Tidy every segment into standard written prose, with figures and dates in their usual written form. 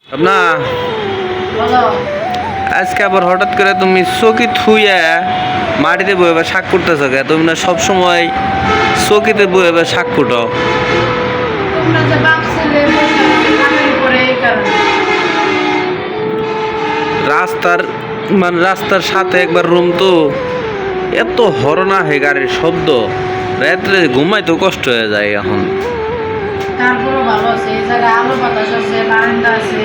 না আজকে আবার হঠাৎ করে তুমি চকি থুইয়া মাটিতে বইবা শাক করতেছ কে? তুমি না সবসময় চকিতে বইবা শাক কুটো। রাস্তার রাস্তার সাথে একবার রুম তো এত হরনা হে গাড়ির শব্দ, রাত্রে ঘুমাইতে কষ্ট হয়ে যায় এখন। তারপরও ভালো আছে, এই জায়গায় আলো বাতাস আছে, বারান্দা আছে।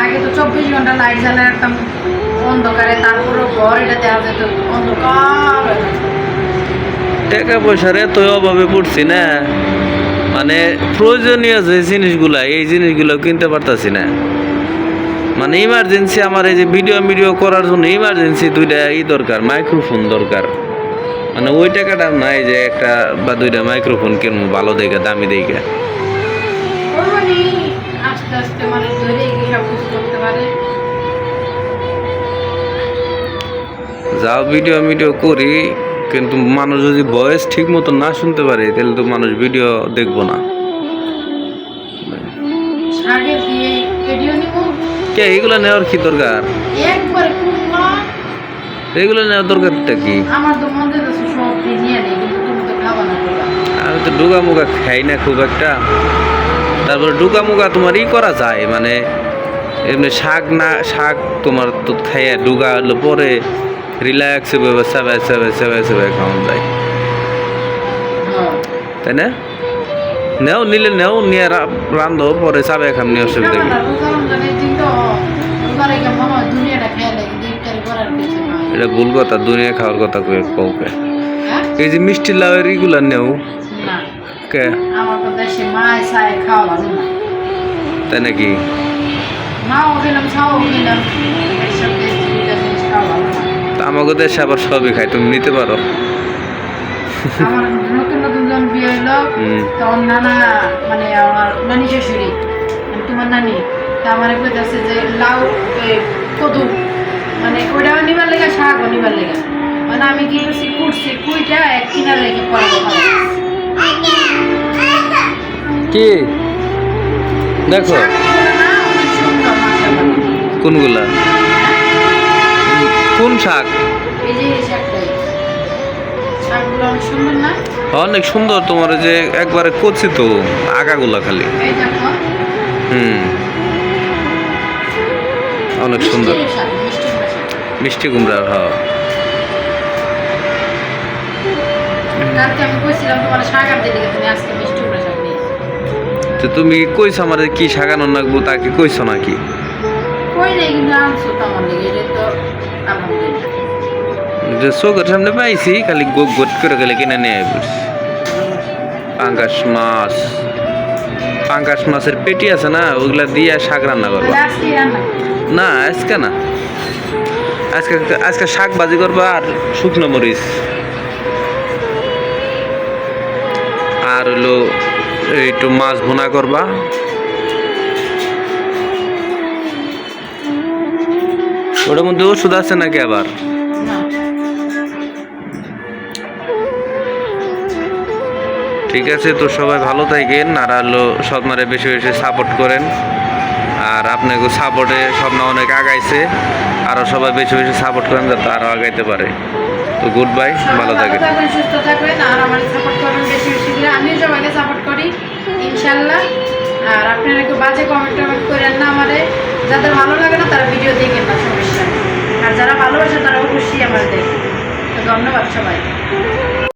আগে তো 24 ঘন্টা লাইট জ্বালায় রাখতাম অন্ধকারে, তারপরেও ঘর এটা দেওয়া যেত অন্ধকার। টাকা পয়সার এত অভাবে পড়ছি না, মানে প্রয়োজনীয় যে জিনিসগুলা এই জিনিসগুলো কিনতে পারতাছি না। মানে ইমার্জেন্সি আমার এই যে ভিডিও করার জন্য ইমার্জেন্সি দুইটা দরকার, মাইক্রোফোন দরকার। মানে ওই টাকাটা নাই যে একটা বা দুইটা মাইক্রোফোন কিনবো ভালো দেখে, দামি দেখে। আস্তে আস্তে মানে ধরে সব কিছু করতে পারে। যাও ভিডিও করি, কিন্তু মানুষ যদি ভয়েস ঠিক মতো না শুনতে পারে তাহলে তো মানুষ ভিডিও দেখবো না। কে এগুলো নেওয়ার কি দরকার? এগুলো নেওয়ার দরকারটা কি? আমি তো ডুগা মুগা খাই না খুব একটা। তারপরে ডুগা মুগা তোমার করা যায়, মানে এমনি শাক তোমার তো খাইয়া ডুগা হলো পরে রিল্যাক্সে সেবাই খাওয়ান যায়, তাই না? নেও নিলে নেও, নিয়ে রান্ধো, পরে চাবাই খাম, নিয়ে অসুবিধা কি? এটা ভুল কথা, দুনিয়া খাওয়ার কথা কৌকে। এই যে মিষ্টি লাউয়ের এগুলা নেও কে? তাই নাকি? আমাকে দেশে আবার সবই খাই, তুমি নিতে পারো। নতুন যখন বিয়ে হইলো তখন নানা মানে আমার নানি শাশুড়ি তোমার নানি আমার কাছে যে লাউ কদু মানে ওইটাও নিবার লেগে শাকও নিবার লেগে, মানে আমি কি করছি কুটছি কুইটা এক কিনার লেগে পড়াবো। কি দেখো কোনগুলা? কোন শাক? এই যে শাকটাই, শাকগুলো অনেক সুন্দর না? অনেক সুন্দর, তোমার যে একবারে কচি তো আগাগুলা খালি। অনেক সুন্দর মিষ্টি কুমড়ার। হ্যাঁ তো তুমি কইছো আমার কি শাকানো নাকবো, তাকে কইছো নাকি? যে চোখের সামনে পাইছি, খালি গোট করে গেলে কিনে নিয়ে পড়ছি। পাঙ্গাস মাছের পেটি আছে না, ওগুলা দিয়ে শাক রান্না করবা। না আজকে না, আজকে শাক ভাজি করবা আর শুকনো মরিচ, আর হলো একটু মাছ ভুনা করবা। ওটার মধ্যে ওষুধ আছে নাকি আবার? ঠিক আছে, তো সবাই ভালো থাকেন, আর হলো স্বপ্নারে বেশি বেশি সাপোর্ট করেন। আর আপনাকে সাপোর্টে স্বপ্ন অনেক আগাইছে, আরও সবাই বেশি বেশি সাপোর্ট করেন যাতে আরও আগাইতে পারে। তো গুড বাই, ভালো থাকেন, সুস্থ থাকবেন, আর আমার সাপোর্ট করবেন বেশি বেশি করে। আমিও সবাইকে সাপোর্ট করি ইনশাল্লাহ। আর আপনারা একটু বাজে কমেন্ট করেন না আমারে, যাদের ভালো লাগে না তারা ভিডিও দেখেন না, সমস্যা। আর যারা ভালোবাসে তারা অবশ্যই আমার দেখেন। তো ধন্যবাদ সবাই।